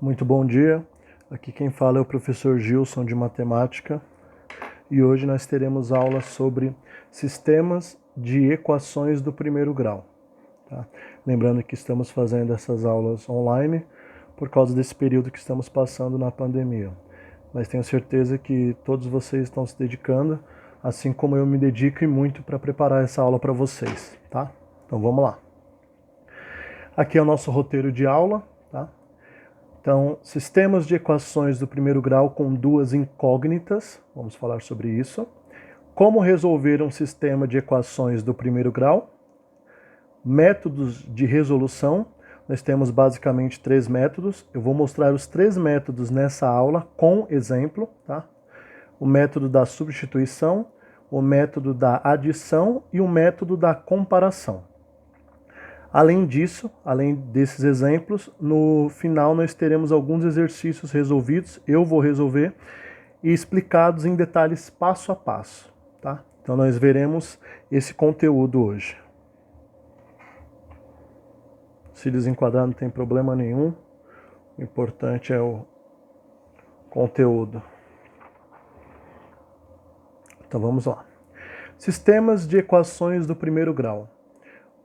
Muito bom dia, aqui quem fala é o professor Gilson de Matemática e hoje nós teremos aula sobre sistemas de equações do primeiro grau. Tá? Lembrando que estamos fazendo essas aulas online por causa desse período que estamos passando na pandemia. Mas tenho certeza que todos vocês estão se dedicando, assim como eu me dedico e muito para preparar essa aula para vocês. Tá? Então vamos lá. Aqui é o nosso roteiro de aula. Tá? Então, sistemas de equações do primeiro grau com duas incógnitas, vamos falar sobre isso. Como resolver um sistema de equações do primeiro grau. Métodos de resolução, nós temos basicamente 3 métodos. Eu vou mostrar os 3 métodos nessa aula com exemplo. Tá? O método da substituição, o método da adição e o método da comparação. Além disso, além desses exemplos, no final nós teremos alguns exercícios resolvidos, eu vou resolver, e explicados em detalhes passo a passo. Tá? Então nós veremos esse conteúdo hoje. Se desenquadrar não tem problema nenhum, o importante é o conteúdo. Então vamos lá. Sistemas de equações do primeiro grau.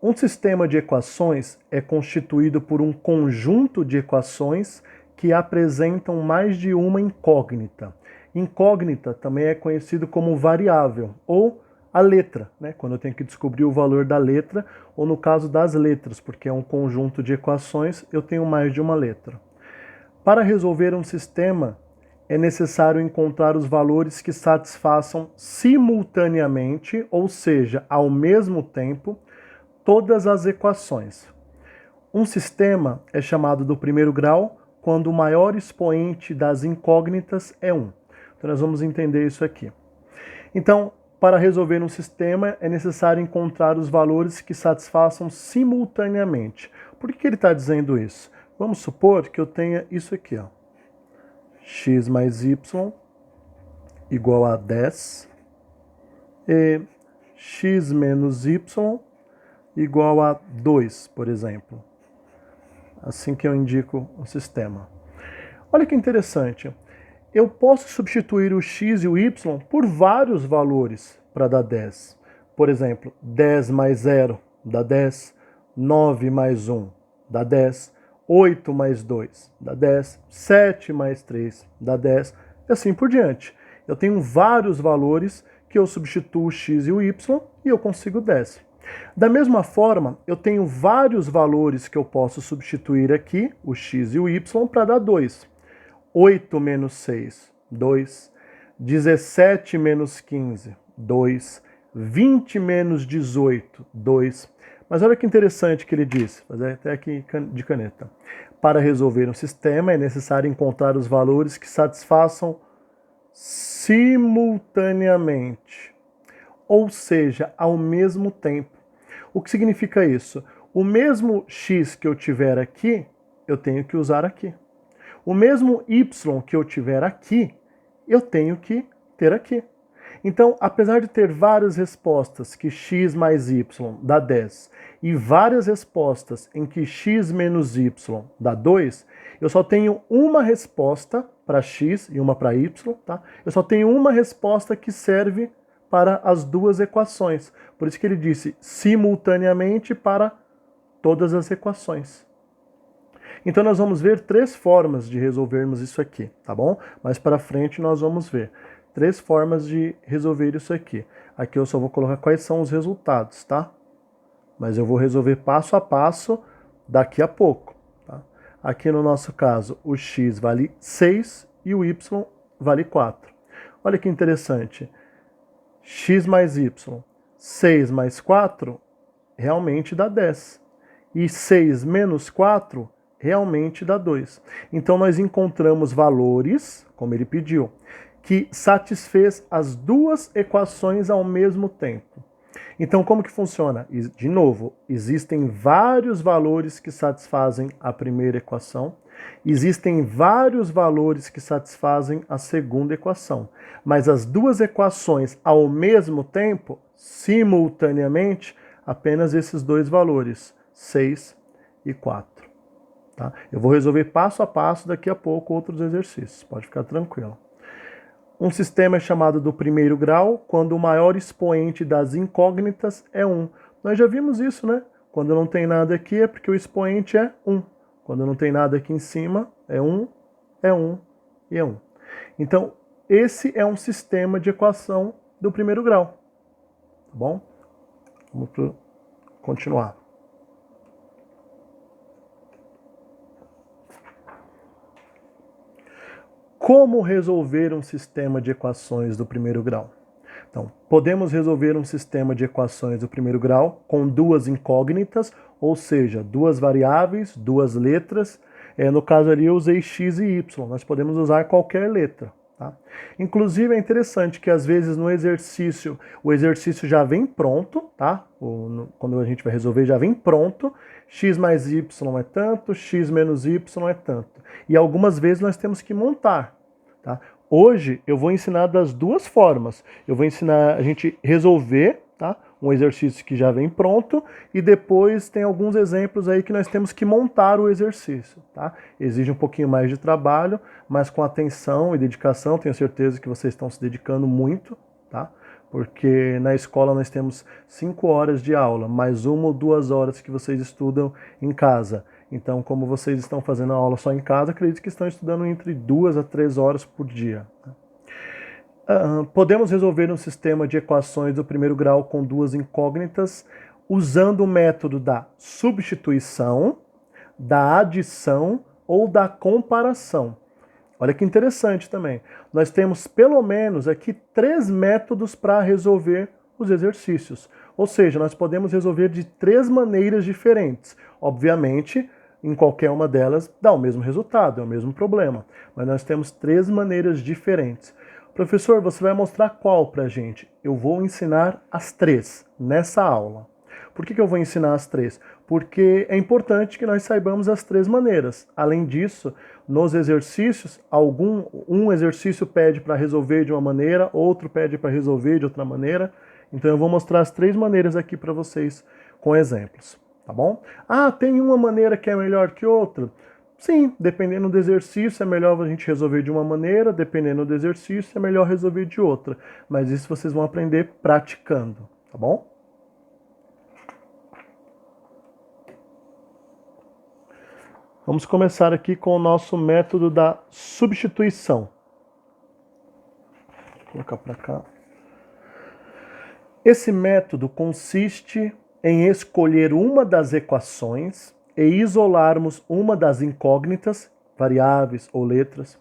Um sistema de equações é constituído por um conjunto de equações que apresentam mais de uma incógnita. Incógnita também é conhecido como variável, ou a letra, né? Quando eu tenho que descobrir o valor da letra, ou no caso das letras, porque é um conjunto de equações, eu tenho mais de uma letra. Para resolver um sistema, é necessário encontrar os valores que satisfaçam simultaneamente, ou seja, ao mesmo tempo, todas as equações. Um sistema é chamado do primeiro grau quando o maior expoente das incógnitas é 1. Então nós vamos entender isso aqui. Então, para resolver um sistema é necessário encontrar os valores que satisfaçam simultaneamente. Por que ele está dizendo isso? Vamos supor que eu tenha isso aqui, ó. X mais y igual a 10 e x menos y igual a 2, por exemplo. Assim que eu indico o sistema. Olha que interessante. Eu posso substituir o x e o y por vários valores para dar 10. Por exemplo, 10 mais 0 dá 10, 9 mais 1 dá 10, 8 mais 2 dá 10, 7 mais 3 dá 10, e assim por diante. Eu tenho vários valores que eu substituo o x e o y e eu consigo 10. Da mesma forma, eu tenho vários valores que eu posso substituir aqui, o x e o y, para dar 2. 8 menos 6, 2. 17 menos 15, 2. 20 menos 18, 2. Mas olha que interessante que ele disse, vou fazer até aqui de caneta. Para resolver um sistema, é necessário encontrar os valores que satisfaçam simultaneamente, ou seja, ao mesmo tempo. O que significa isso? O mesmo x que eu tiver aqui, eu tenho que usar aqui. O mesmo y que eu tiver aqui, eu tenho que ter aqui. Então, apesar de ter várias respostas que x mais y dá 10 e várias respostas em que x menos y dá 2, eu só tenho uma resposta para x e uma para y, tá? Eu só tenho uma resposta que serve para as duas equações. Por isso que ele disse simultaneamente para todas as equações. Então nós vamos ver 3 formas de resolvermos isso aqui, tá bom? Mais para frente nós vamos ver 3 formas de resolver isso aqui. Aqui eu só vou colocar quais são os resultados, tá? Mas eu vou resolver passo a passo daqui a pouco. Tá? Aqui no nosso caso, o x vale 6 e o y vale 4. Olha que interessante. X mais y, 6 mais 4, realmente dá 10. E 6 menos 4, realmente dá 2. Então nós encontramos valores, como ele pediu, que satisfez as duas equações ao mesmo tempo. Então como que funciona? De novo, existem vários valores que satisfazem a primeira equação, existem vários valores que satisfazem a segunda equação, mas as duas equações ao mesmo tempo, simultaneamente, apenas esses 2 valores, 6 e 4. tá? Eu vou resolver passo a passo daqui a pouco outros exercícios, pode ficar tranquilo. Um sistema é chamado do primeiro grau quando o maior expoente das incógnitas é 1. Nós já vimos isso, né? Quando não tem nada aqui é porque o expoente é 1. Quando não tem nada aqui em cima, é 1 e é 1. Então, esse é um sistema de equação do primeiro grau. Tá bom? Vamos continuar. Como resolver um sistema de equações do primeiro grau? Então, podemos resolver um sistema de equações do primeiro grau com duas incógnitas, ou seja, duas variáveis, duas letras. No caso ali eu usei x e y, nós podemos usar qualquer letra. Tá? Inclusive é interessante que às vezes no exercício, o exercício já vem pronto, tá? Quando a gente vai resolver já vem pronto, x mais y é tanto, x menos y é tanto. E algumas vezes nós temos que montar. Tá? Hoje eu vou ensinar das duas formas. Eu vou ensinar a gente resolver, tá? Um exercício que já vem pronto e depois tem alguns exemplos aí que nós temos que montar o exercício. Tá? Exige um pouquinho mais de trabalho, mas com atenção e dedicação, tenho certeza que vocês estão se dedicando muito, tá? Porque na escola nós temos 5 horas de aula, mais 1 ou 2 horas que vocês estudam em casa. Então, como vocês estão fazendo a aula só em casa, acredito que estão estudando entre 2 a 3 horas por dia. Podemos resolver um sistema de equações do primeiro grau com duas incógnitas usando o método da substituição, da adição ou da comparação. Olha que interessante também. Nós temos pelo menos aqui 3 métodos para resolver os exercícios. Ou seja, nós podemos resolver de 3 maneiras diferentes. Obviamente, em qualquer uma delas dá o mesmo resultado, é o mesmo problema. Mas nós temos 3 maneiras diferentes. Professor, você vai mostrar qual para a gente? Eu vou ensinar as 3 nessa aula. Por que eu vou ensinar as 3? Porque é importante que nós saibamos as 3 maneiras. Além disso, nos exercícios, um exercício pede para resolver de uma maneira, outro pede para resolver de outra maneira. Então eu vou mostrar as 3 maneiras aqui para vocês com exemplos, tá bom? Ah, tem uma maneira que é melhor que outra? Sim, dependendo do exercício é melhor a gente resolver de uma maneira, dependendo do exercício é melhor resolver de outra. Mas isso vocês vão aprender praticando, tá bom? Vamos começar aqui com o nosso método da substituição. Vou colocar para cá. Esse método consiste em escolher uma das equações e isolarmos uma das incógnitas, variáveis ou letras,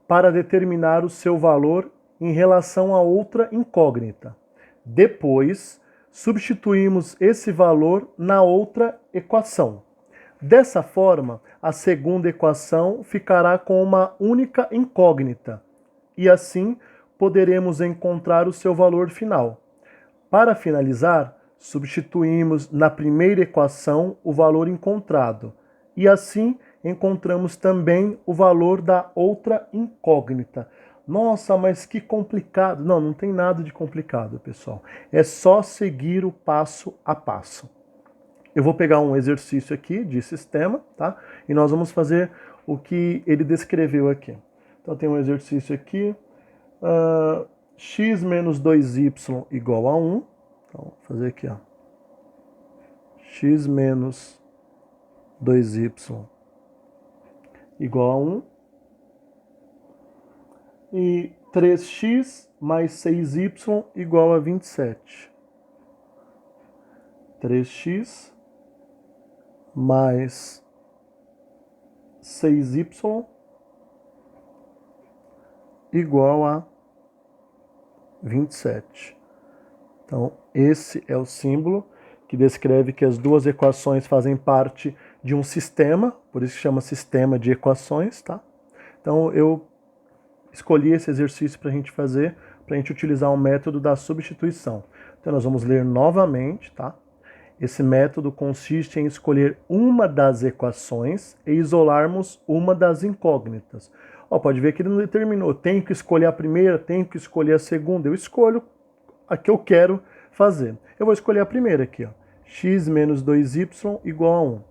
para determinar o seu valor em relação a outra incógnita. Depois, substituímos esse valor na outra equação. Dessa forma, a segunda equação ficará com uma única incógnita, e assim poderemos encontrar o seu valor final. Para finalizar, substituímos na primeira equação o valor encontrado, e assim encontramos também o valor da outra incógnita. Nossa, mas que complicado! Não, não tem nada de complicado, pessoal. É só seguir o passo a passo. Eu vou pegar um exercício aqui de sistema, tá? E nós vamos fazer o que ele descreveu aqui. Então tem um exercício aqui, x menos 2y igual a 1. Então, vou fazer aqui, ó. X menos 2y igual a 1. E 3x mais 6y igual a 27. 3x mais 6y igual a 27. Então, esse é o símbolo que descreve que as duas equações fazem parte de um sistema, por isso que chama sistema de equações, tá? Então, eu escolhi esse exercício para a gente fazer, para a gente utilizar o método da substituição. Então, nós vamos ler novamente, tá? Esse método consiste em escolher uma das equações e isolarmos uma das incógnitas. Ó, pode ver que ele não determinou, tenho que escolher a primeira, tenho que escolher a segunda. Eu escolho a que eu quero fazer. Eu vou escolher a primeira aqui, ó. X menos 2y igual a 1.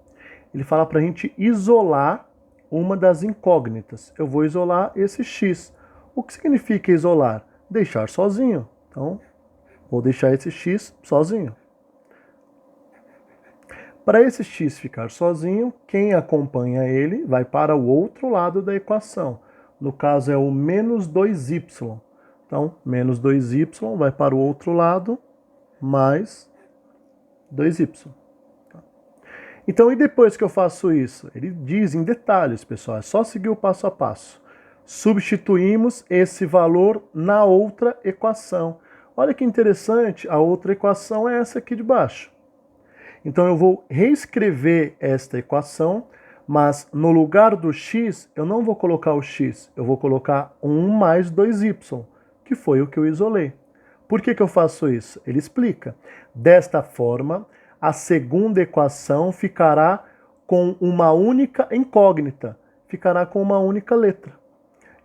ele fala para a gente isolar uma das incógnitas. Eu vou isolar esse x. O que significa isolar? Deixar sozinho. Então, vou deixar esse x sozinho. Para esse x ficar sozinho, quem acompanha ele vai para o outro lado da equação. No caso é o menos 2y. Então, menos 2y vai para o outro lado, mais 2y. Então, e depois que eu faço isso? Ele diz em detalhes, pessoal, é só seguir o passo a passo. Substituímos esse valor na outra equação. Olha que interessante, a outra equação é essa aqui de baixo. Então eu vou reescrever esta equação, mas no lugar do x, eu não vou colocar o x, eu vou colocar 1 mais 2y, que foi o que eu isolei. Por que eu faço isso? Ele explica. Desta forma, a segunda equação ficará com uma única incógnita, ficará com uma única letra.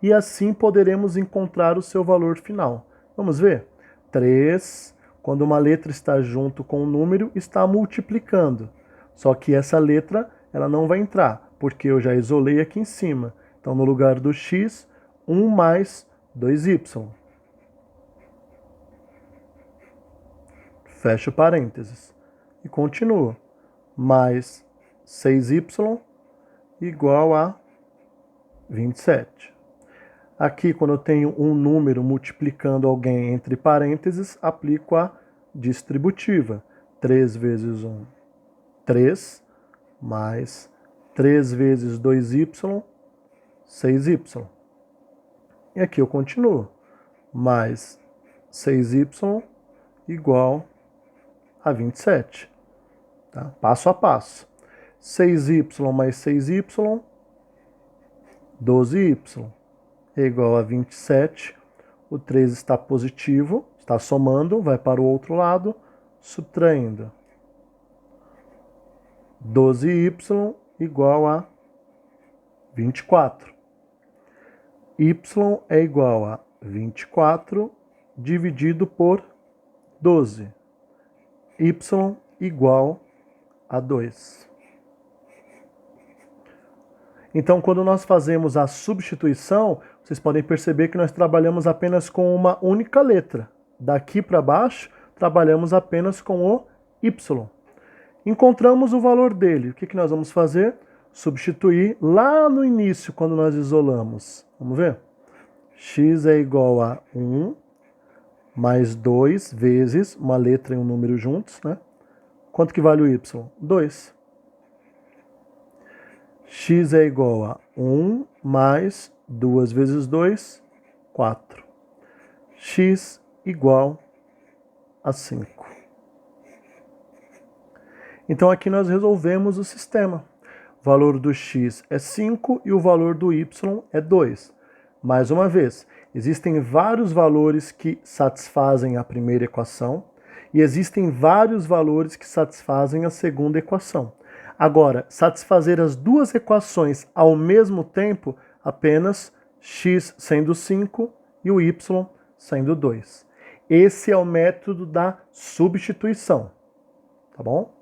E assim poderemos encontrar o seu valor final. Vamos ver? 3, quando uma letra está junto com um número, está multiplicando. Só que essa letra ela não vai entrar, porque eu já isolei aqui em cima. Então, no lugar do x, 1 mais 2y. Fecho parênteses. E continuo. Mais 6y igual a 27. Aqui, quando eu tenho um número multiplicando alguém entre parênteses, aplico a distributiva. 3 vezes 1, 3, mais 3 vezes 2y, 6y. E aqui eu continuo. Mais 6y igual a 27. Tá? Passo a passo. 6y mais 6y, 12y. É igual a 27, o 3 está positivo, está somando, vai para o outro lado, subtraindo. 12y igual a 24. Y é igual a 24 dividido por 12. Y igual a 2. Então, quando nós fazemos a substituição, vocês podem perceber que nós trabalhamos apenas com uma única letra. Daqui para baixo, trabalhamos apenas com o y. Encontramos o valor dele. O que nós vamos fazer? Substituir lá no início, quando nós isolamos. Vamos ver? X é igual a 1 mais 2 vezes uma letra e um número juntos, né? Quanto que vale o y? 2. X é igual a 1 mais 2 vezes 2, 4. X igual a 5. Então aqui nós resolvemos o sistema. O valor do x é 5 e o valor do y é 2. Mais uma vez, existem vários valores que satisfazem a primeira equação e existem vários valores que satisfazem a segunda equação. Agora, satisfazer as duas equações ao mesmo tempo, apenas x sendo 5 e o y sendo 2. Esse é o método da substituição, tá bom?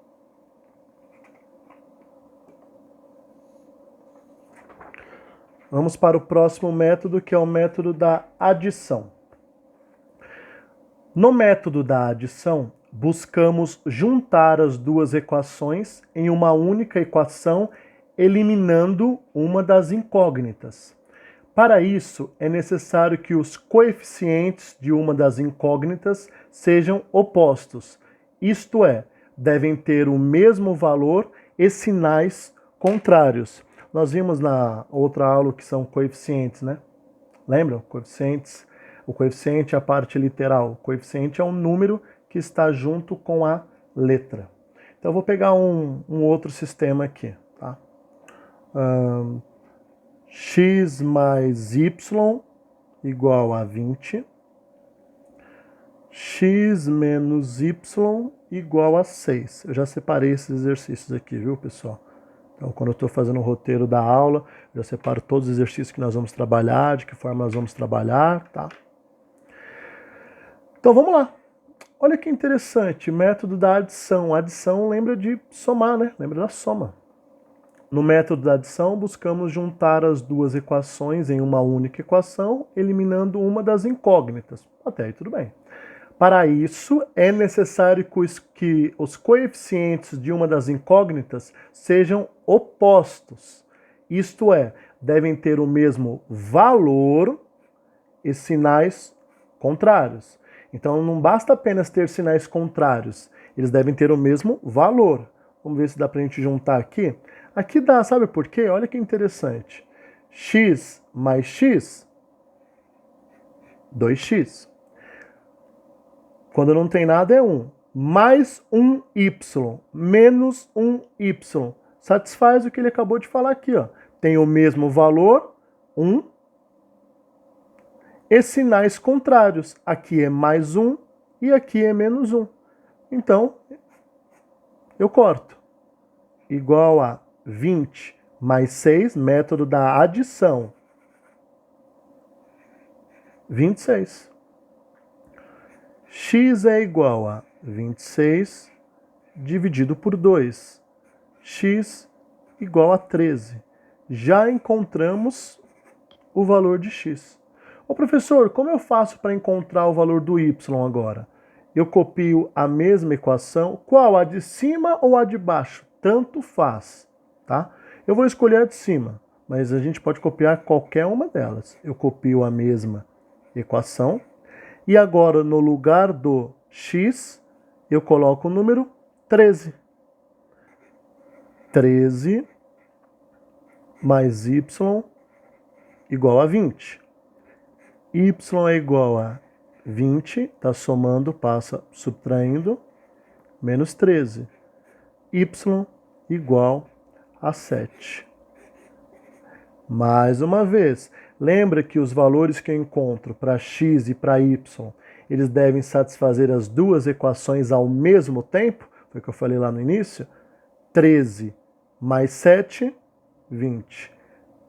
Vamos para o próximo método, que é o método da adição. No método da adição, buscamos juntar as duas equações em uma única equação, eliminando uma das incógnitas. Para isso, é necessário que os coeficientes de uma das incógnitas sejam opostos, isto é, devem ter o mesmo valor e sinais contrários. Nós vimos na outra aula que são coeficientes, né? Lembram? Coeficientes. O coeficiente é a parte literal. O coeficiente é um número que está junto com a letra. Então eu vou pegar um outro sistema aqui, tá? X mais y igual a 20. X menos y igual a 6. Eu já separei esses exercícios aqui, viu, pessoal? Então, quando eu estou fazendo o roteiro da aula, eu já separo todos os exercícios que nós vamos trabalhar, de que forma nós vamos trabalhar, tá? Então, vamos lá. Olha que interessante, método da adição. A adição lembra de somar, né? Lembra da soma. No método da adição, buscamos juntar as duas equações em uma única equação, eliminando uma das incógnitas. Até aí tudo bem. Para isso, é necessário que os coeficientes de uma das incógnitas sejam opostos. Isto é, devem ter o mesmo valor e sinais contrários. Então, não basta apenas ter sinais contrários, eles devem ter o mesmo valor. Vamos ver se dá para a gente juntar aqui. Aqui dá, sabe por quê? Olha que interessante. X mais x, 2x. Quando não tem nada é 1. Mais 1y, menos 1y. Satisfaz o que ele acabou de falar aqui, ó. Tem o mesmo valor, 1. E sinais contrários. Aqui é mais 1 e aqui é menos 1. Então, eu corto. Igual a 20 mais 6, método da adição. 26. X é igual a 26 dividido por 2. X igual a 13. Já encontramos o valor de x. Ô professor, como eu faço para encontrar o valor do y agora? Eu copio a mesma equação. Qual? A de cima ou a de baixo? Tanto faz, tá? Eu vou escolher a de cima, mas a gente pode copiar qualquer uma delas. Eu copio a mesma equação. E agora, no lugar do x, eu coloco o número 13. 13 mais y igual a 20. Y é igual a 20, está somando, passa subtraindo, menos 13. Y igual a 7. Mais uma vez, lembra que os valores que eu encontro para x e para y, eles devem satisfazer as duas equações ao mesmo tempo? Foi o que eu falei lá no início. 13 mais 7, 20.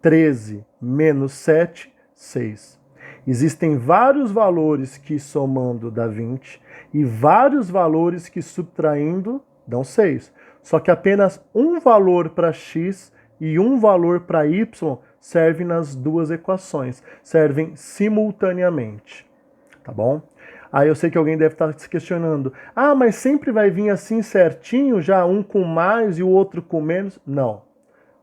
13 menos 7, 6. Existem vários valores que somando dá 20 e vários valores que subtraindo dão 6. Só que apenas um valor para x e um valor para y servem nas duas equações, servem simultaneamente, tá bom? Aí eu sei que alguém deve estar se questionando, mas sempre vai vir assim certinho, já um com mais e o outro com menos? Não,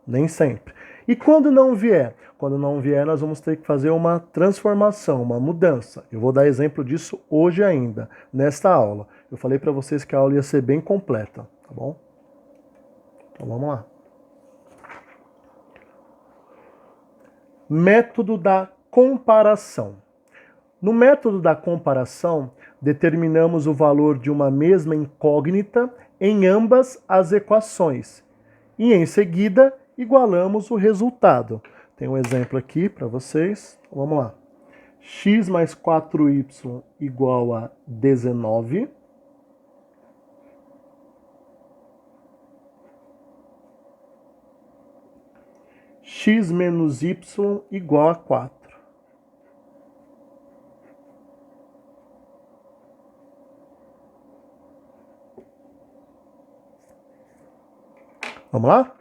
nem sempre. E quando não vier? Quando não vier, nós vamos ter que fazer uma transformação, uma mudança. Eu vou dar exemplo disso hoje ainda, nesta aula. Eu falei para vocês que a aula ia ser bem completa, tá bom? Então vamos lá. Método da comparação. No método da comparação, determinamos o valor de uma mesma incógnita em ambas as equações e, em seguida, igualamos o resultado. Tem um exemplo aqui para vocês. Vamos lá. X mais 4y igual a 19. X menos y igual a 4. Vamos lá?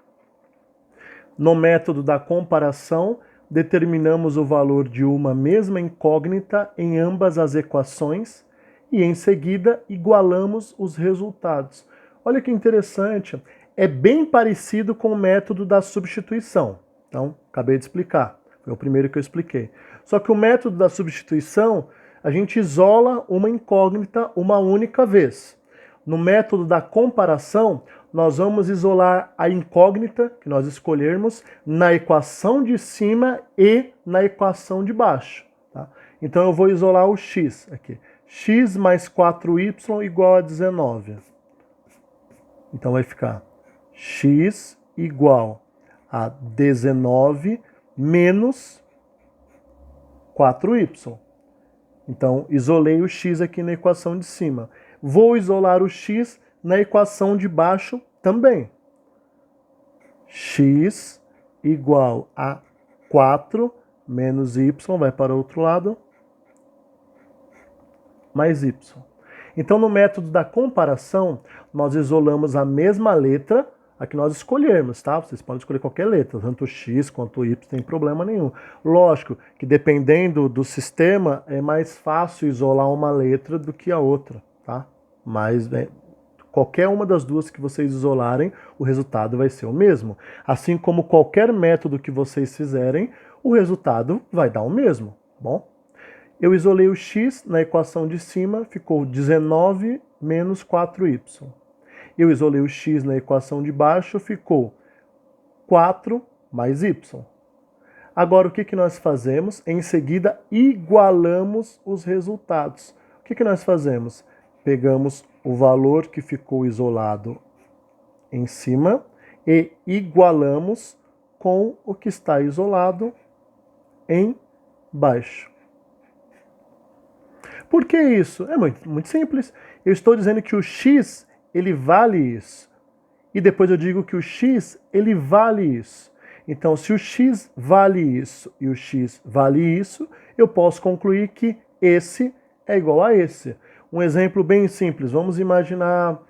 No método da comparação, determinamos o valor de uma mesma incógnita em ambas as equações e, em seguida, igualamos os resultados. Olha que interessante, é bem parecido com o método da substituição. Então, acabei de explicar, foi o primeiro que eu expliquei. Só que o método da substituição, a gente isola uma incógnita uma única vez. No método da comparação, nós vamos isolar a incógnita que nós escolhermos na equação de cima e na equação de baixo. Tá? Então eu vou isolar o x aqui. X mais 4y igual a 19. Então vai ficar x igual a 19 menos 4y. Então isolei o x aqui na equação de cima. Vou isolar o x na equação de baixo também. X igual a 4 menos y, vai para o outro lado, mais y. Então, no método da comparação, nós isolamos a mesma letra, a que nós escolhermos, tá? Vocês podem escolher qualquer letra, tanto X quanto Y, sem problema nenhum. Lógico que dependendo do sistema, é mais fácil isolar uma letra do que a outra, tá? Mas qualquer uma das duas que vocês isolarem, o resultado vai ser o mesmo. Assim como qualquer método que vocês fizerem, o resultado vai dar o mesmo, bom? Eu isolei o x na equação de cima, ficou 19 menos 4y. Eu isolei o x na equação de baixo, ficou 4 mais y. Agora, o que nós fazemos? Em seguida, igualamos os resultados. O que nós fazemos? Pegamos o valor que ficou isolado em cima e igualamos com o que está isolado embaixo. Por que isso? É muito simples. Eu estou dizendo que o x, ele vale isso. E depois eu digo que o x, ele vale isso. Então, se o x vale isso e o x vale isso, eu posso concluir que esse é igual a esse. Um exemplo bem simples. Vamos imaginar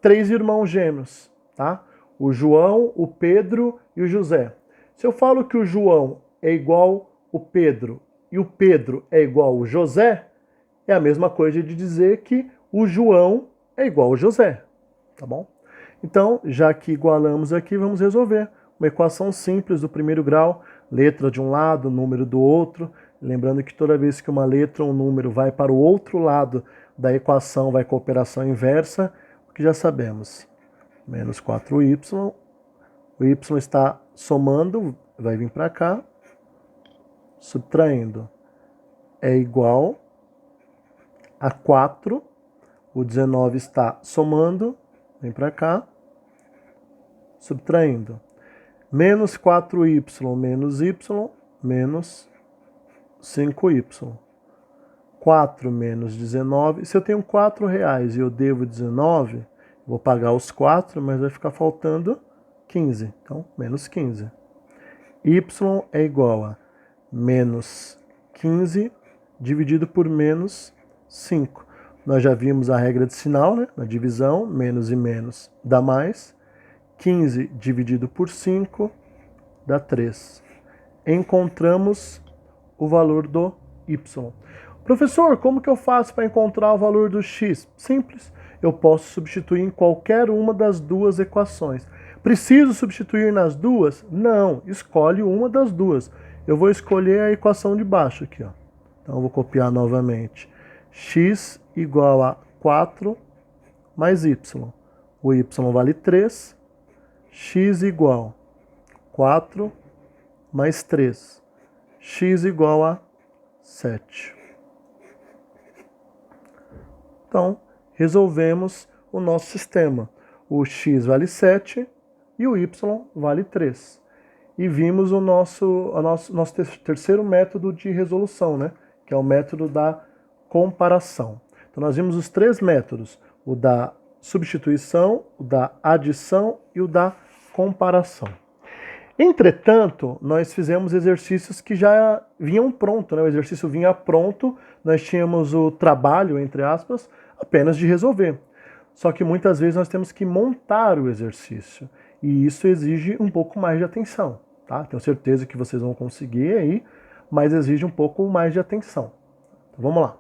3 irmãos gêmeos, tá? O João, o Pedro e o José. Se eu falo que o João é igual ao Pedro e o Pedro é igual ao José, é a mesma coisa de dizer que o João é igual ao José, tá bom? Então, já que igualamos aqui, vamos resolver uma equação simples do primeiro grau, letra de um lado, número do outro. Lembrando que toda vez que uma letra ou um número vai para o outro lado da equação, vai com a operação inversa, o que já sabemos. Menos 4y, o y está somando, vai vir para cá, subtraindo, é igual a 4, o 19 está somando, vem para cá, subtraindo. Menos 4y menos y, menos 5y. 4 menos 19. Se eu tenho 4 reais e eu devo 19, vou pagar os 4, mas vai ficar faltando 15. Então, menos 15. Y é igual a menos 15 dividido por menos 5. Nós já vimos a regra de sinal, né? Na divisão, menos e menos dá mais. 15 dividido por 5 dá 3. Encontramos o valor do y. Professor, como que eu faço para encontrar o valor do x? Simples. Eu posso substituir em qualquer uma das duas equações. Preciso substituir nas duas? Não. Escolhe uma das duas. Eu vou escolher a equação de baixo aqui, ó. Então eu vou copiar novamente. X igual a 4 mais y. O y vale 3. X igual a 4 mais 3. X igual a 7. Então, resolvemos o nosso sistema. O x vale 7 e o y vale 3. E vimos o nosso terceiro método de resolução, né? Que é o método da comparação. Então, nós vimos os 3 métodos. O da substituição, o da adição e o da comparação. Entretanto, nós fizemos exercícios que já vinham pronto, né? O exercício vinha pronto, nós tínhamos o trabalho, entre aspas, apenas de resolver. Só que muitas vezes nós temos que montar o exercício, e isso exige um pouco mais de atenção, tá? Tenho certeza que vocês vão conseguir aí, mas exige um pouco mais de atenção. Então, vamos lá.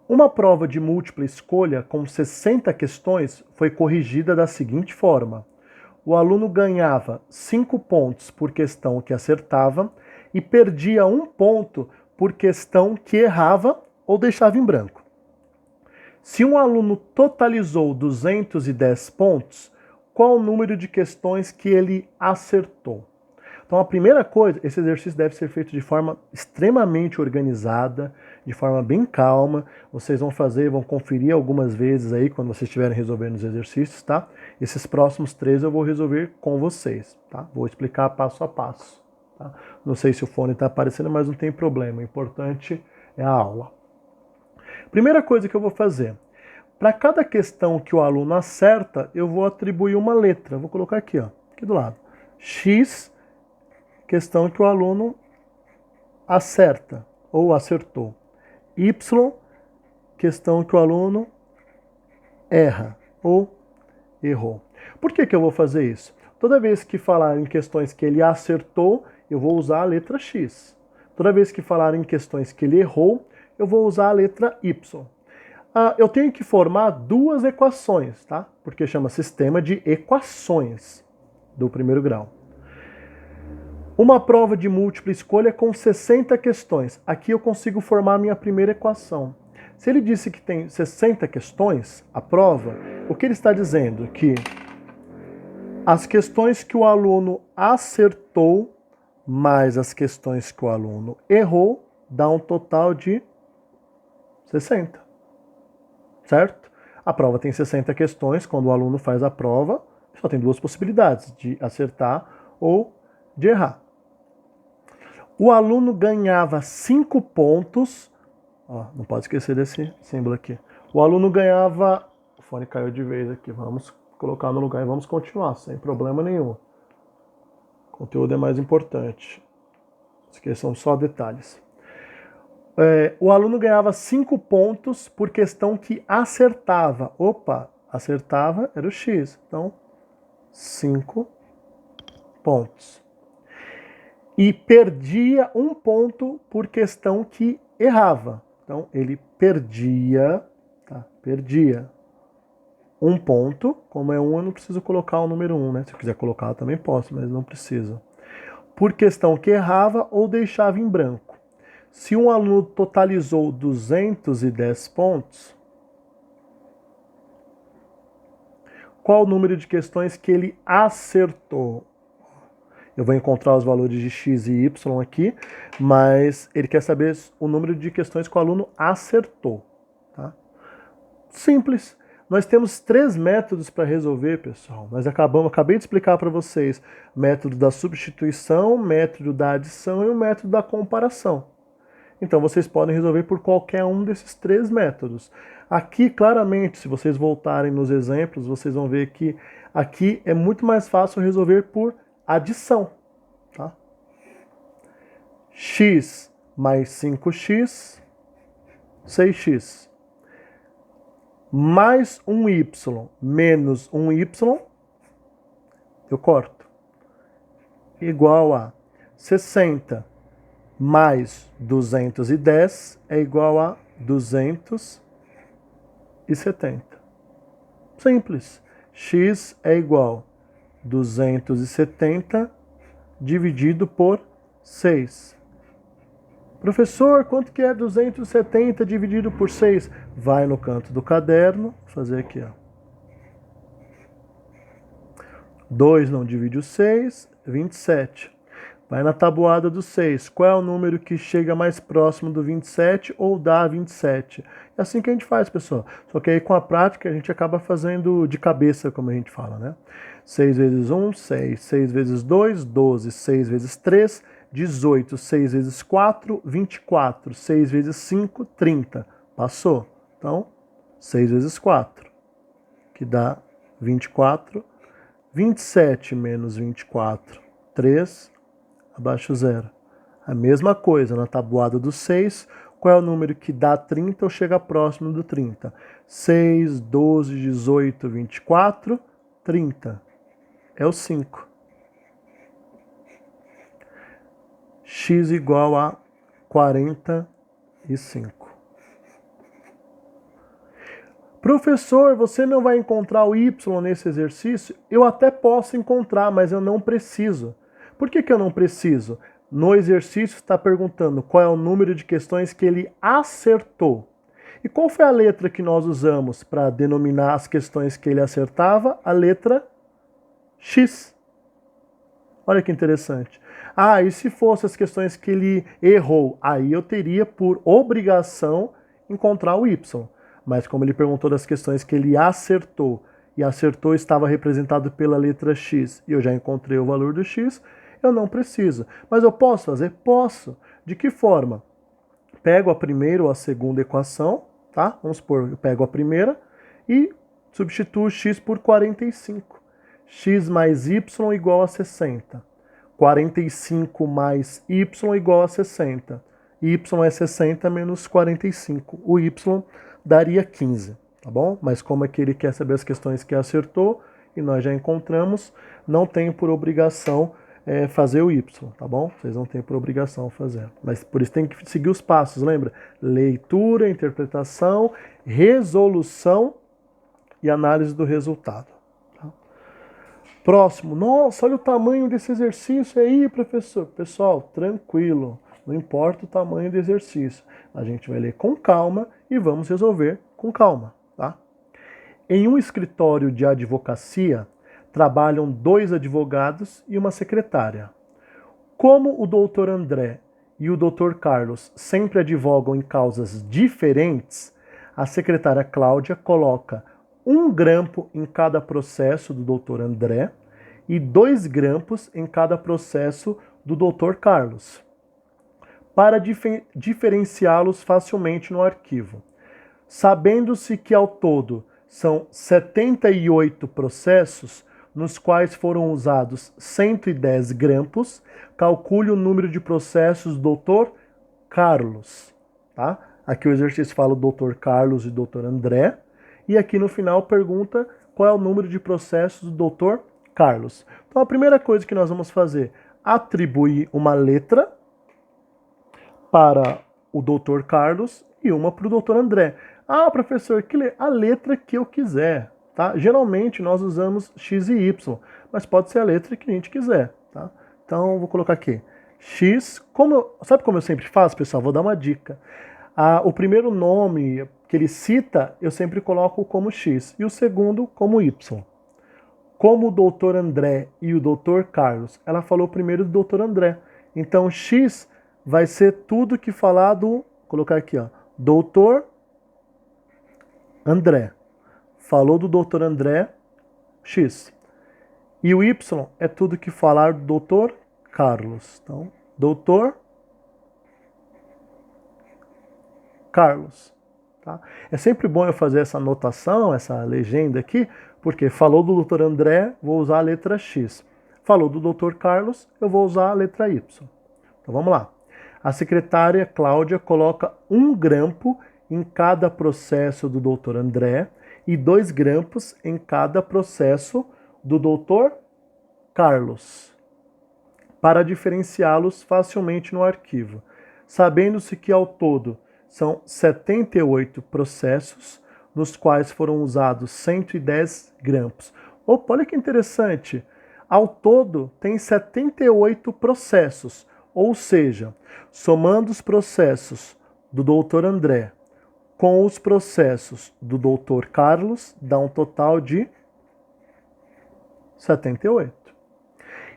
Uma prova de múltipla escolha com 60 questões foi corrigida da seguinte forma. O aluno ganhava 5 pontos por questão que acertava e perdia 1 ponto por questão que errava ou deixava em branco. Se um aluno totalizou 210 pontos, qual o número de questões que ele acertou? Então, a primeira coisa, esse exercício deve ser feito de forma extremamente organizada, de forma bem calma. Vocês vão fazer, vão conferir algumas vezes aí, quando vocês estiverem resolvendo os exercícios, tá? Esses próximos 3 eu vou resolver com vocês, tá? Vou explicar passo a passo, tá? Não sei se o fone está aparecendo, mas não tem problema. O importante é a aula. Primeira coisa que eu vou fazer. Para cada questão que o aluno acerta, eu vou atribuir uma letra. Vou colocar aqui, ó, aqui do lado. X, questão que o aluno acerta ou acertou. Y, questão que o aluno erra ou errou. Por que eu vou fazer isso? Toda vez que falar em questões que ele acertou, eu vou usar a letra X. Toda vez que falar em questões que ele errou, eu vou usar a letra Y. Eu tenho que formar duas equações, tá? Porque chama sistema de equações do primeiro grau. Uma prova de múltipla escolha com 60 questões. Aqui eu consigo formar a minha primeira equação. Se ele disse que tem 60 questões, a prova, o que ele está dizendo? Que as questões que o aluno acertou mais as questões que o aluno errou dá um total de 60. Certo? A prova tem 60 questões. Quando o aluno faz a prova, só tem duas possibilidades, de acertar ou de errar. O aluno ganhava 5 pontos. Ó, não pode esquecer desse símbolo aqui. O aluno ganhava... O fone caiu de vez aqui. Vamos colocar no lugar e vamos continuar, sem problema nenhum. O conteúdo é mais importante. Esqueçam só detalhes. O aluno ganhava 5 pontos por questão que acertava. Opa, acertava era o X. Então, 5 pontos. E perdia 1 ponto por questão que errava. Então, ele perdia 1 ponto. Como é 1, eu não preciso colocar o número 1, né? Se eu quiser colocar, eu também posso, mas não preciso. Por questão que errava ou deixava em branco. Se um aluno totalizou 210 pontos, qual o número de questões que ele acertou? Eu vou encontrar os valores de x e y aqui, mas ele quer saber o número de questões que o aluno acertou. Tá? Simples. Nós temos 3 métodos para resolver, pessoal. Acabei de explicar para vocês. Método da substituição, método da adição e o método da comparação. Então, vocês podem resolver por qualquer um desses 3 métodos. Aqui, claramente, se vocês voltarem nos exemplos, vocês vão ver que aqui é muito mais fácil resolver por adição. Tá? X mais 5x, 6x. Mais 1y menos 1y, eu corto. Igual a 60 mais 210 é igual a 270. Simples. X é igual a 270 dividido por 6. Professor, quanto que é 270 dividido por 6? Vai no canto do caderno, fazer aqui, ó. 2 não divide o 6, 27. Vai na tabuada do 6. Qual é o número que chega mais próximo do 27 ou dá 27? É assim que a gente faz, pessoal. Só que aí com a prática a gente acaba fazendo de cabeça, como a gente fala, né? 6 vezes 1, 6. 6 vezes 2, 12. 6 vezes 3, 18. 6 vezes 4, 24. 6 vezes 5, 30. Passou. Então, 6 vezes 4, que dá 24. 27 menos 24, 3. Abaixo 0. A mesma coisa na tabuada do 6. Qual é o número que dá 30 ou chega próximo do 30? 6, 12, 18, 24, 30. É o 5. X igual a 45. Professor, você não vai encontrar o y nesse exercício? Eu até posso encontrar, mas eu não preciso. Por que eu não preciso? No exercício está perguntando qual é o número de questões que ele acertou. E qual foi a letra que nós usamos para denominar as questões que ele acertava? A letra X. Olha que interessante. E se fossem as questões que ele errou? Aí eu teria por obrigação encontrar o Y. Mas como ele perguntou das questões que ele acertou, e acertou estava representado pela letra X, e eu já encontrei o valor do X, eu não preciso. Mas eu posso fazer? Posso. De que forma? Pego a primeira ou a segunda equação, tá? Vamos supor, eu pego a primeira e substituo x por 45. X mais y igual a 60. 45 mais y igual a 60. Y é 60 menos 45. O y daria 15, tá bom? Mas como é que ele quer saber as questões que acertou, e nós já encontramos, não tenho por obrigação fazer o Y, tá bom? Vocês não têm por obrigação fazer. Mas por isso tem que seguir os passos, lembra? Leitura, interpretação, resolução e análise do resultado. Tá? Próximo. Nossa, olha o tamanho desse exercício aí, professor. Pessoal, tranquilo. Não importa o tamanho do exercício. A gente vai ler com calma e vamos resolver com calma, tá? Em um escritório de advocacia, trabalham 2 advogados e uma secretária. Como o doutor André e o doutor Carlos sempre advogam em causas diferentes, a secretária Cláudia coloca 1 grampo em cada processo do doutor André e 2 grampos em cada processo do doutor Carlos, para diferenciá-los facilmente no arquivo. Sabendo-se que ao todo são 78 processos, nos quais foram usados 110 grampos, calcule o número de processos do Dr. Carlos. Tá? Aqui o exercício fala o Dr. Carlos e Dr. André, e aqui no final pergunta qual é o número de processos do Dr. Carlos. Então a primeira coisa que nós vamos fazer, atribuir uma letra para o Dr. Carlos e uma para o Dr. André. Ah, professor, a letra que eu quiser, tá? Geralmente nós usamos X e Y, mas pode ser a letra que a gente quiser, tá? Então, vou colocar aqui. X, sabe como eu sempre faço, pessoal? Vou dar uma dica. O primeiro nome que ele cita, eu sempre coloco como X, e o segundo como Y. Como o Dr. André e o Dr. Carlos, ela falou primeiro do Dr. André. Então, X vai ser tudo que falar do, vou colocar aqui, ó, Dr. André. Falou do Dr. André, X. E o Y é tudo que falar do Dr. Carlos. Então, Dr. Carlos. Tá? É sempre bom eu fazer essa anotação, essa legenda aqui, porque falou do Dr. André, vou usar a letra X. Falou do Dr. Carlos, eu vou usar a letra Y. Então vamos lá. A secretária Cláudia coloca 1 grampo em cada processo do Dr. André e 2 grampos em cada processo do Dr. Carlos, para diferenciá-los facilmente no arquivo. Sabendo-se que ao todo são 78 processos, nos quais foram usados 110 grampos. Opa, olha que interessante! Ao todo tem 78 processos, ou seja, somando os processos do Dr. André com os processos do Dr. Carlos, dá um total de 78.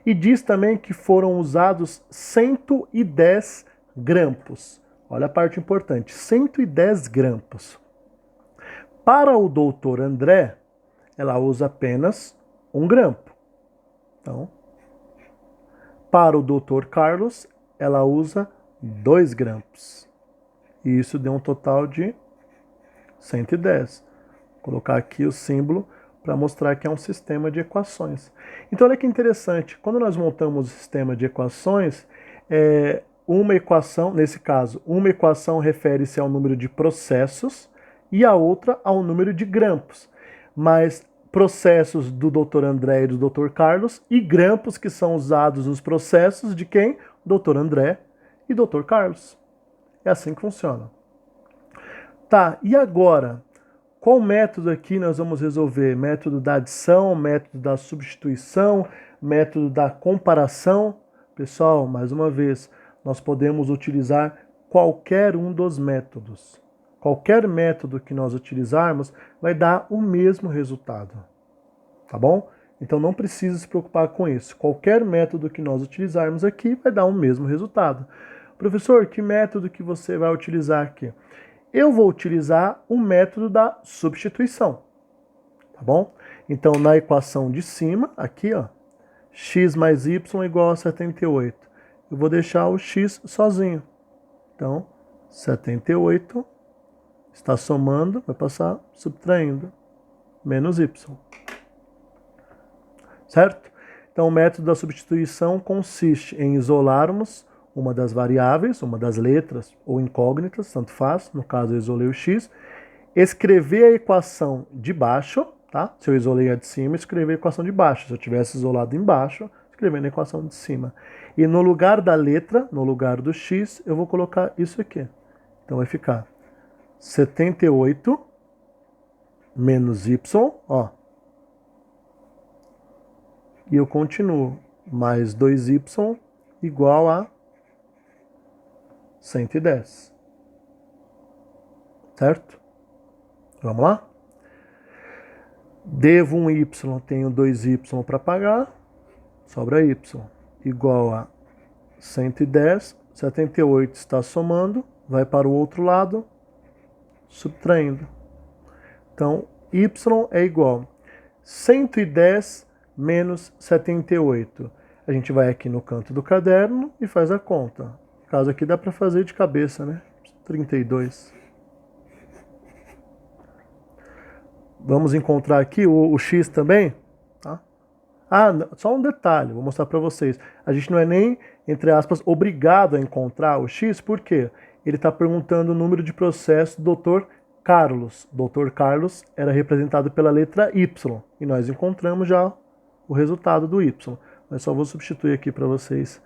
E diz também que foram usados 110 grampos. Olha a parte importante, 110 grampos. Para o Dr. André, ela usa apenas 1 grampo. Então, para o Dr. Carlos, ela usa 2 grampos. E isso deu um total de 110. Vou colocar aqui o símbolo para mostrar que é um sistema de equações. Então, olha que interessante. Quando nós montamos o sistema de equações, uma equação, nesse caso, uma equação refere-se ao número de processos e a outra ao número de grampos. Mas processos do Dr. André e do Dr. Carlos e grampos que são usados nos processos de quem? Dr. André e Dr. Carlos. É assim que funciona. Tá, e agora? Qual método aqui nós vamos resolver? Método da adição, método da substituição, método da comparação? Pessoal, mais uma vez, nós podemos utilizar qualquer um dos métodos. Qualquer método que nós utilizarmos vai dar o mesmo resultado. Tá bom? Então não precisa se preocupar com isso. Qualquer método que nós utilizarmos aqui vai dar o mesmo resultado. Professor, que método que você vai utilizar aqui? Eu vou utilizar o método da substituição. Tá bom? Então na equação de cima, aqui ó, x mais y igual a 78. Eu vou deixar o x sozinho. Então, 78 está somando, vai passar subtraindo, menos y. Certo? Então, o método da substituição consiste em isolarmos uma das variáveis, uma das letras ou incógnitas, tanto faz, no caso eu isolei o x, escrever a equação de baixo, tá? Se eu isolei a de cima, escrevi a equação de baixo. Se eu tivesse isolado embaixo, escrevendo a equação de cima. E no lugar da letra, no lugar do x, eu vou colocar isso aqui. Então vai ficar 78 menos y, ó. E eu continuo. Mais 2y igual a 110. Certo? Vamos lá? Devo um y, tenho 2y para pagar. Sobra y. Igual a 110. 78 está somando. Vai para o outro lado. Subtraindo. Então, y é igual a 110 menos 78. A gente vai aqui no canto do caderno e faz a conta. No caso aqui dá para fazer de cabeça, né? 32. Vamos encontrar aqui o x também, tá? Ah, só um detalhe, vou mostrar para vocês. A gente não é nem, entre aspas, obrigado a encontrar o x, por quê? Ele está perguntando o número de processo do Dr. Carlos. Dr. Carlos era representado pela letra y, e nós encontramos já o resultado do y. Mas só vou substituir aqui para vocês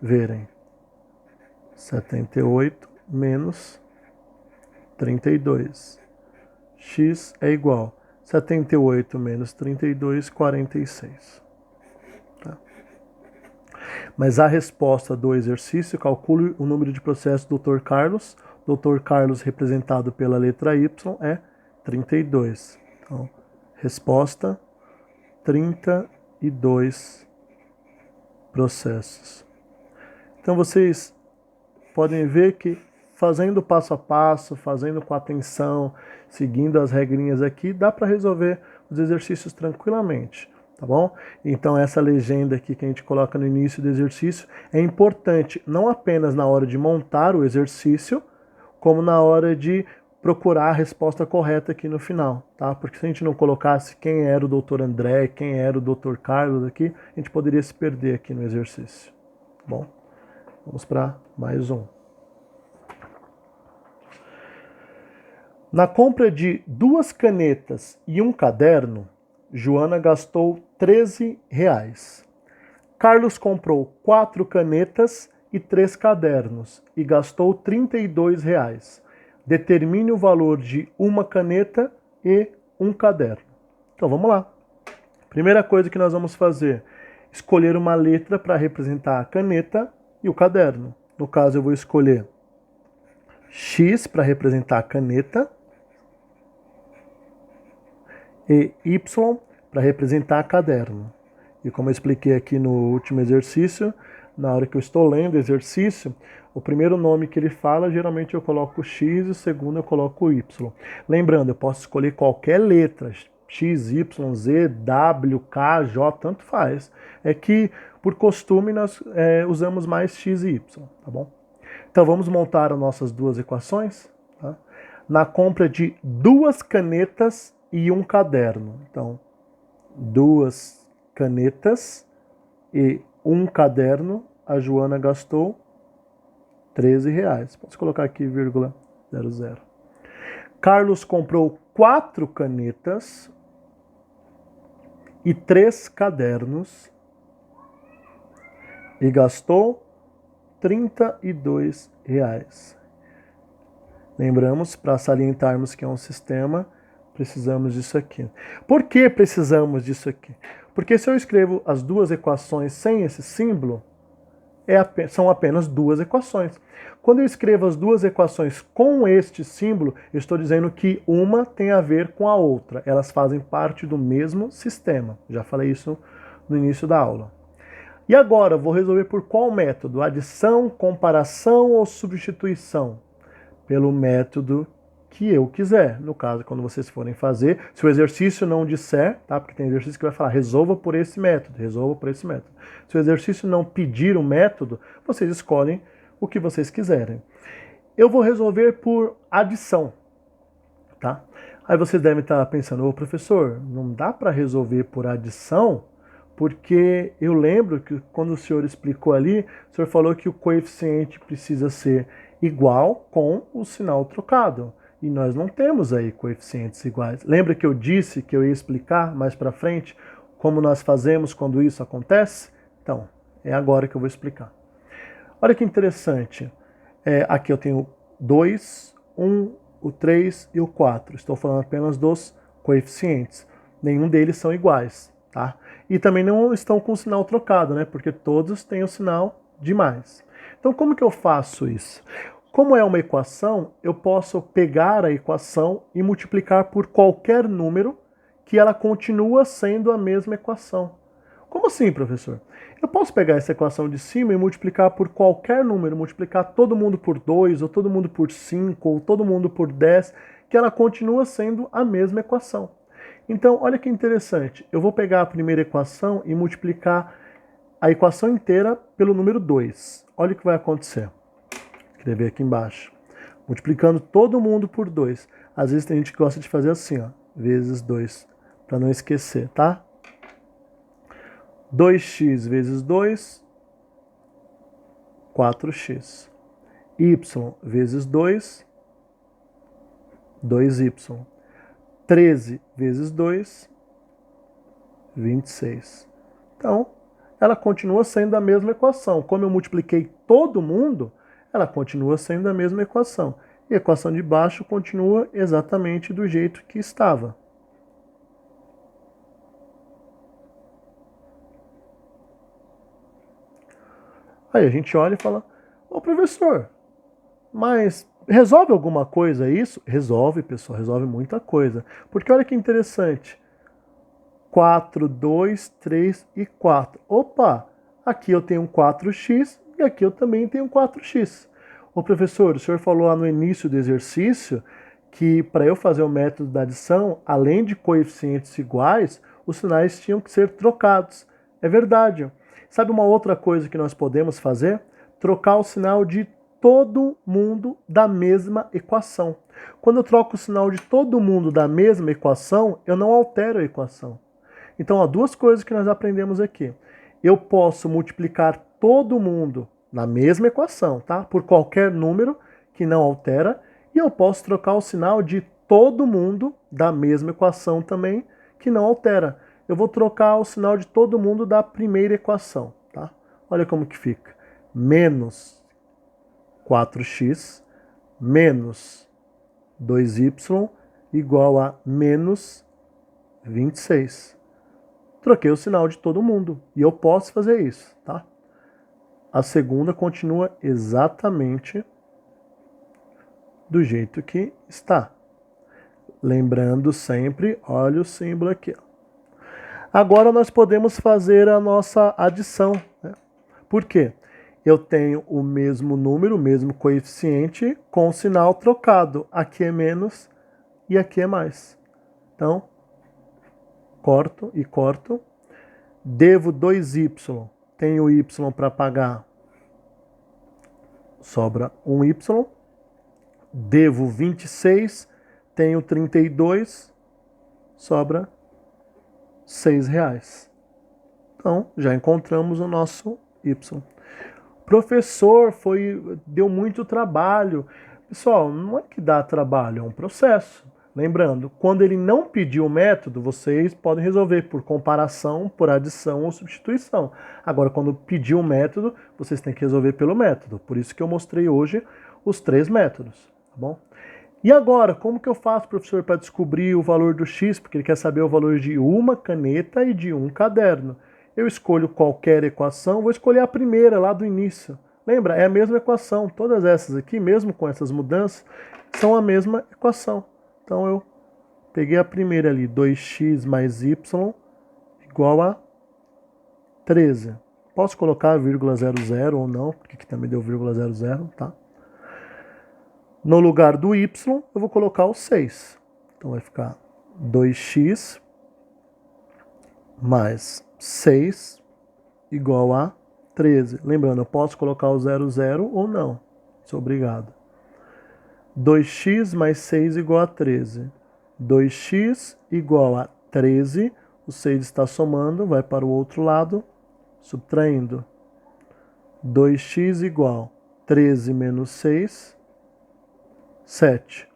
verem. 78 menos 32. X é igual a 78 menos 32, 46. Tá? Mas a resposta do exercício, calcule o número de processos do Dr. Carlos. Dr. Carlos, representado pela letra Y, é 32. Então, resposta, 32 processos. Então, vocês podem ver que fazendo passo a passo, fazendo com atenção, seguindo as regrinhas aqui, dá para resolver os exercícios tranquilamente, tá bom? Então essa legenda aqui que a gente coloca no início do exercício é importante não apenas na hora de montar o exercício, como na hora de procurar a resposta correta aqui no final, tá? Porque se a gente não colocasse quem era o Dr. André, quem era o Dr. Carlos aqui, a gente poderia se perder aqui no exercício, tá bom? Vamos para mais um. Na compra de 2 canetas e um caderno, Joana gastou R$13. Carlos comprou 4 canetas e 3 cadernos e gastou R$32. Determine o valor de uma caneta e um caderno. Então vamos lá. Primeira coisa que nós vamos fazer, escolher uma letra para representar a caneta e o caderno. No caso eu vou escolher X para representar a caneta e Y para representar caderno. E como eu expliquei aqui no último exercício, na hora que eu estou lendo o exercício, o primeiro nome que ele fala, geralmente eu coloco X e o segundo eu coloco Y. Lembrando, eu posso escolher qualquer letra, X, Y, Z, W, K, J, tanto faz. É que, por costume, nós usamos mais X e Y, tá bom? Então vamos montar as nossas duas equações, tá? Na compra de 2 canetas e um caderno. Então, 2 canetas e um caderno, a Joana gastou R$13. Posso colocar aqui, vírgula 00. Carlos comprou 4 canetas e 3 cadernos e gastou R$32. Lembramos, para salientarmos que é um sistema, precisamos disso aqui. Por que precisamos disso aqui? Porque se eu escrevo as duas equações sem esse símbolo, são apenas 2 equações. Quando eu escrevo as duas equações com este símbolo, eu estou dizendo que uma tem a ver com a outra. Elas fazem parte do mesmo sistema. Já falei isso no início da aula. E agora, vou resolver por qual método? Adição, comparação ou substituição? Pelo método que eu quiser. No caso, quando vocês forem fazer, se o exercício não disser, tá? Porque tem exercício que vai falar, resolva por esse método, resolva por esse método. Se o exercício não pedir um método, vocês escolhem o que vocês quiserem. Eu vou resolver por adição, tá? Aí vocês devem estar pensando, ô professor, não dá para resolver por adição? Porque eu lembro que quando o senhor explicou ali, o senhor falou que o coeficiente precisa ser igual com o sinal trocado. E nós não temos aí coeficientes iguais. Lembra que eu disse que eu ia explicar mais para frente como nós fazemos quando isso acontece? Então, é agora que eu vou explicar. Olha que interessante. Aqui eu tenho 2, 1, o 3 e o 4. Estou falando apenas dos coeficientes. Nenhum deles são iguais, tá? E também não estão com o sinal trocado, né? Porque todos têm o sinal de mais. Então, como que eu faço isso? Como é uma equação, eu posso pegar a equação e multiplicar por qualquer número que ela continua sendo a mesma equação. Como assim, professor? Eu posso pegar essa equação de cima e multiplicar por qualquer número, multiplicar todo mundo por 2, ou todo mundo por 5, ou todo mundo por 10, que ela continua sendo a mesma equação. Então, olha que interessante. Eu vou pegar a primeira equação e multiplicar a equação inteira pelo número 2. Olha o que vai acontecer. Vou escrever aqui embaixo. Multiplicando todo mundo por 2. Às vezes tem gente que gosta de fazer assim, ó, vezes 2, para não esquecer, tá? 2x vezes 2, 4x. Y vezes 2, 2y. 13 vezes 2, 26. Então, ela continua sendo a mesma equação. Como eu multipliquei todo mundo, ela continua sendo a mesma equação. E a equação de baixo continua exatamente do jeito que estava. Aí a gente olha e fala, ô professor, mas resolve alguma coisa isso? Resolve, pessoal, resolve muita coisa. Porque olha que interessante. 4, 2, 3 e 4. Opa, aqui eu tenho um 4x e aqui eu também tenho um 4x. Ô professor, o senhor falou lá no início do exercício que para eu fazer o método da adição, além de coeficientes iguais, os sinais tinham que ser trocados. É verdade. Sabe uma outra coisa que nós podemos fazer? Trocar o sinal de todo mundo da mesma equação. Quando eu troco o sinal de todo mundo da mesma equação, eu não altero a equação. Então, há duas coisas que nós aprendemos aqui. Eu posso multiplicar todo mundo na mesma equação, tá? Por qualquer número que não altera. E eu posso trocar o sinal de todo mundo da mesma equação também, que não altera. Eu vou trocar o sinal de todo mundo da primeira equação, tá? Olha como que fica. Menos 4x menos 2y igual a menos 26. Troquei o sinal de todo mundo e eu posso fazer isso, tá? A segunda continua exatamente do jeito que está. Lembrando sempre, olha o símbolo aqui. Agora nós podemos fazer a nossa adição, né? Por quê? Eu tenho o mesmo número, o mesmo coeficiente com o sinal trocado. Aqui é menos e aqui é mais. Então, corto e corto. Devo 2y. Tenho y para pagar. Sobra 1y. Devo 26. Tenho 32. Sobra R$6. Então, já encontramos o nosso y. Professor, deu muito trabalho. Pessoal, não é que dá trabalho, é um processo. Lembrando, quando ele não pediu o método, vocês podem resolver por comparação, por adição ou substituição. Agora, quando pediu o método, vocês têm que resolver pelo método. Por isso que eu mostrei hoje os 3 métodos, tá bom? E agora, como que eu faço, professor, para descobrir o valor do x? Porque ele quer saber o valor de uma caneta e de um caderno. Eu escolho qualquer equação, vou escolher a primeira lá do início. Lembra? É a mesma equação. Todas essas aqui, mesmo com essas mudanças, são a mesma equação. Então eu peguei a primeira ali, 2x mais y igual a 13. Posso colocar vírgula 00 ou não, porque aqui também deu vírgula 00, tá? No lugar do y, eu vou colocar o 6. Então vai ficar 2x mais 6 igual a 13. Lembrando, eu posso colocar o 00 ou não. Sou obrigado. 2x mais 6 igual a 13. 2x igual a 13. O 6 está somando, vai para o outro lado, subtraindo. 2x igual a 13 menos 6, 7.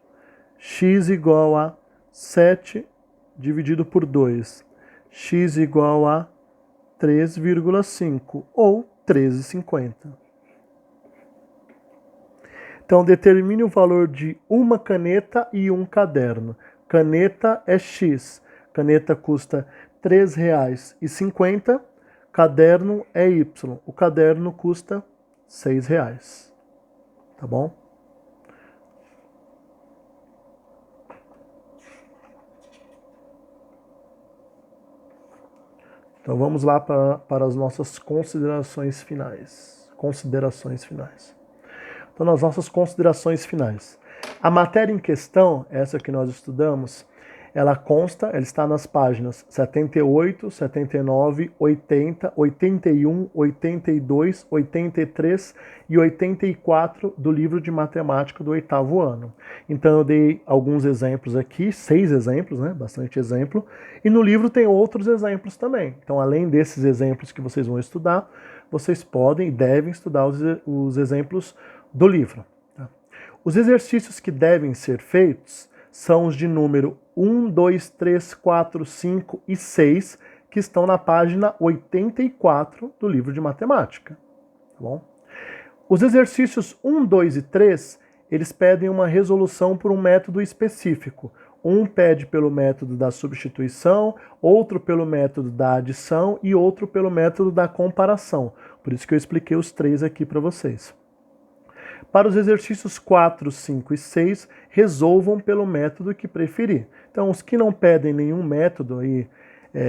x igual a 7 dividido por 2. X igual a 3,5 ou 13,50. Então, determine o valor de uma caneta e um caderno. Caneta é X. Caneta custa R$ 3,50. Caderno é Y. O caderno custa R$ 6. Tá bom? Então vamos lá para as nossas considerações finais. Então, nas nossas considerações finais. A matéria em questão, essa que nós estudamos, ela está nas páginas 78, 79, 80, 81, 82, 83 e 84 do livro de matemática do 8º ano. Então eu dei alguns exemplos aqui, 6 exemplos, né? Bastante exemplo. E no livro tem outros exemplos também. Então, além desses exemplos que vocês vão estudar, vocês podem e devem estudar os exemplos do livro. Tá? Os exercícios que devem ser feitos são os de número 1, 2, 3, 4, 5 e 6, que estão na página 84 do livro de matemática. Tá bom? Os exercícios 1, 2 e 3, eles pedem uma resolução por um método específico. Um pede pelo método da substituição, outro pelo método da adição e outro pelo método da comparação. Por isso que eu expliquei os 3 aqui para vocês. Para os exercícios 4, 5 e 6, resolvam pelo método que preferir. Então, os que não pedem nenhum método aí